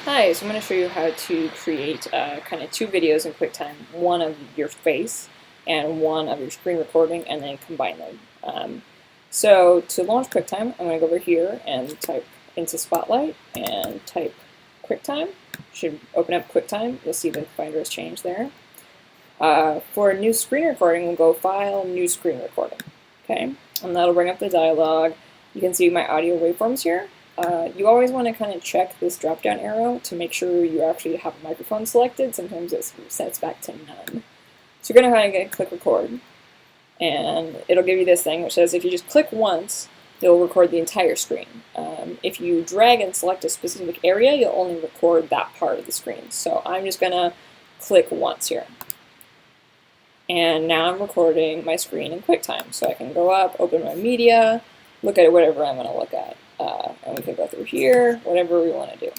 Hi, so I'm going to show you how to create kind of two videos in QuickTime, one of your face and one of your screen recording, and then combine them. So to launch QuickTime, I'm going to go over here and type into Spotlight and type QuickTime. Should open up QuickTime. You'll see the Finder has changed there. For a new screen recording, we'll go File, New Screen Recording. Okay, and that'll bring up the dialog. You can see my audio waveforms here. You always want to kind of check this drop-down arrow to make sure you actually have a microphone selected. Sometimes it sets back to none. So you're going to go ahead and click record, and it'll give you this thing which says if you just click once, you'll record the entire screen. If you drag and select a specific area, you'll only record that part of the screen. So I'm just going to click once here. And now I'm recording my screen in QuickTime. So I can go up, open my media, look at whatever I'm going to look at. And we can go through here, whatever we want to do.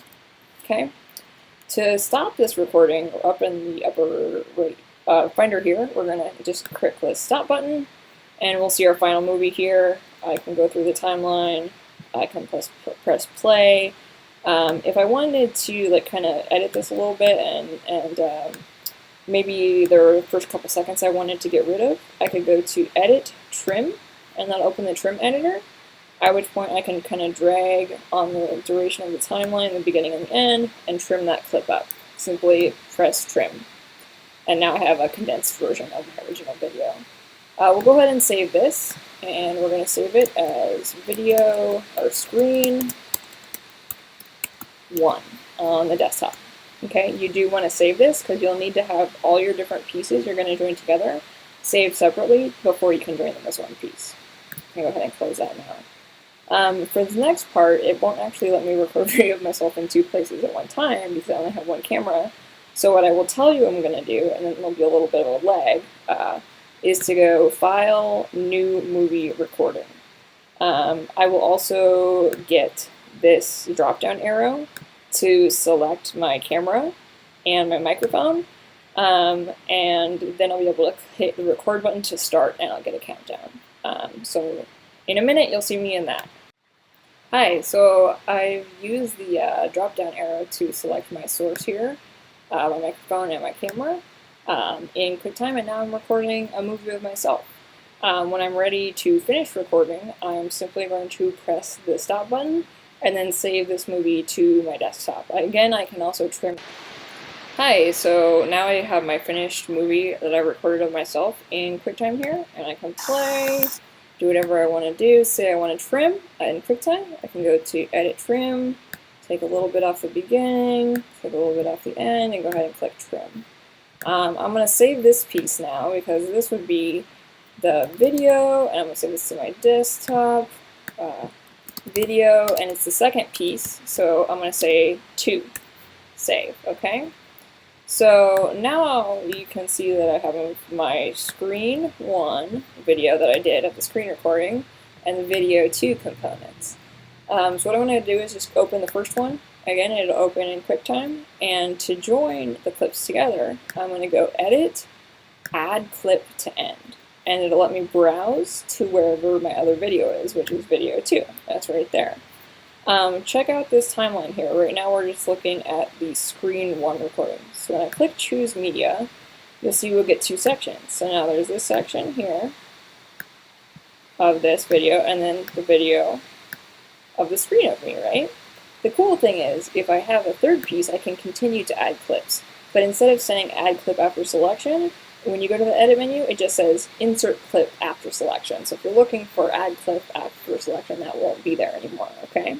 Okay. To stop this recording, up in the upper right Finder here, we're going to just click the stop button, and we'll see our final movie here. I can go through the timeline. I can press play. If I wanted to kind of edit this a little bit and maybe the first couple seconds I wanted to get rid of, I could go to Edit, Trim, and that'll open the trim editor. At which point I can kind of drag on the duration of the timeline, the beginning and the end, and trim that clip up. Simply press trim. And now I have a condensed version of my original video. We'll go ahead and save this, and we're going to save it as video or screen 1 on the desktop. Okay, you do want to save this because you'll need to have all your different pieces you're going to join together saved separately before you can join them as one piece. I'm going to go ahead and close that now. For the next part, it won't actually let me record video of myself in two places at one time because I only have one camera. So what I will tell you I'm going to do, and then there'll be a little bit of a lag, is to go File, New Movie Recording. I will also get this drop-down arrow to select my camera and my microphone, and then I'll be able to hit the record button to start, and I'll get a countdown. So in a minute, you'll see me in that. Hi, so I've used the drop-down arrow to select my source here, my microphone and my camera in QuickTime, and now I'm recording a movie of myself. When I'm ready to finish recording, I'm simply going to press the stop button and then save this movie to my desktop. Again, I can also trim. Hi, so now I have my finished movie that I recorded of myself in QuickTime here, and I can play, do whatever I want to do. Say I want to trim in QuickTime, I can go to Edit Trim, take a little bit off the beginning, take a little bit off the end, and go ahead and click Trim. I'm going to save this piece now because this would be the video, and I'm going to save this to my desktop, video, and it's the second piece, so I'm going to say 2, save, okay? So now you can see that I have my screen 1 video that I did of the screen recording and the video 2 components. So what I'm going to do is just open the first one. Again, it'll open in QuickTime, and to join the clips together, I'm going to go Edit, Add Clip to End, and it'll let me browse to wherever my other video is, which is video 2. That's right there. Check out this timeline here. Right now we're just looking at the screen 1 recording. So when I click Choose Media, you'll see we'll get 2 sections. So now there's this section here of this video, and then the video of the screen of me, right? The cool thing is, if I have a third piece, I can continue to add clips. But instead of saying Add Clip After Selection, when you go to the Edit menu, it just says Insert Clip After Selection. So if you're looking for Add Clip After Selection, that won't be there anymore, okay?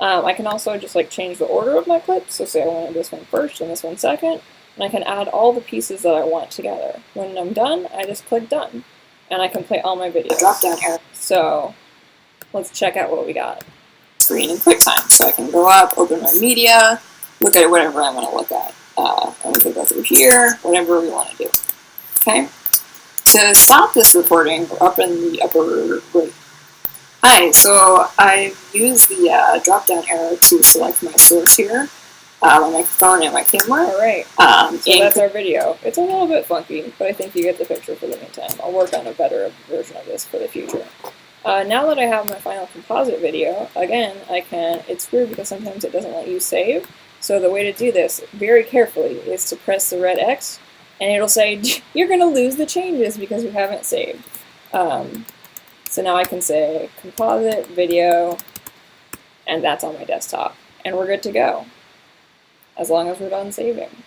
I can also just change the order of my clips. So say I wanted this one first and this one second, and I can add all the pieces that I want together. When I'm done, I just click Done, and I can play all my videos. Drop down here. So let's check out what we got. Screen in QuickTime. So I can go up, open my media, look at whatever I want to look at. And we can go through here, whatever we want to do. Okay? To stop this recording, we're up in the upper right. Hi, so I've used the drop-down arrow to select my source here, my microphone and my camera. Alright, so that's our video. It's a little bit funky, but I think you get the picture for the meantime. I'll work on a better version of this for the future. Now that I have my final composite video, again, it's weird because sometimes it doesn't let you save. So the way to do this very carefully is to press the red X, and it'll say, you're going to lose the changes because you haven't saved. So now I can say composite video, and that's on my desktop. And we're good to go, as long as we're done saving.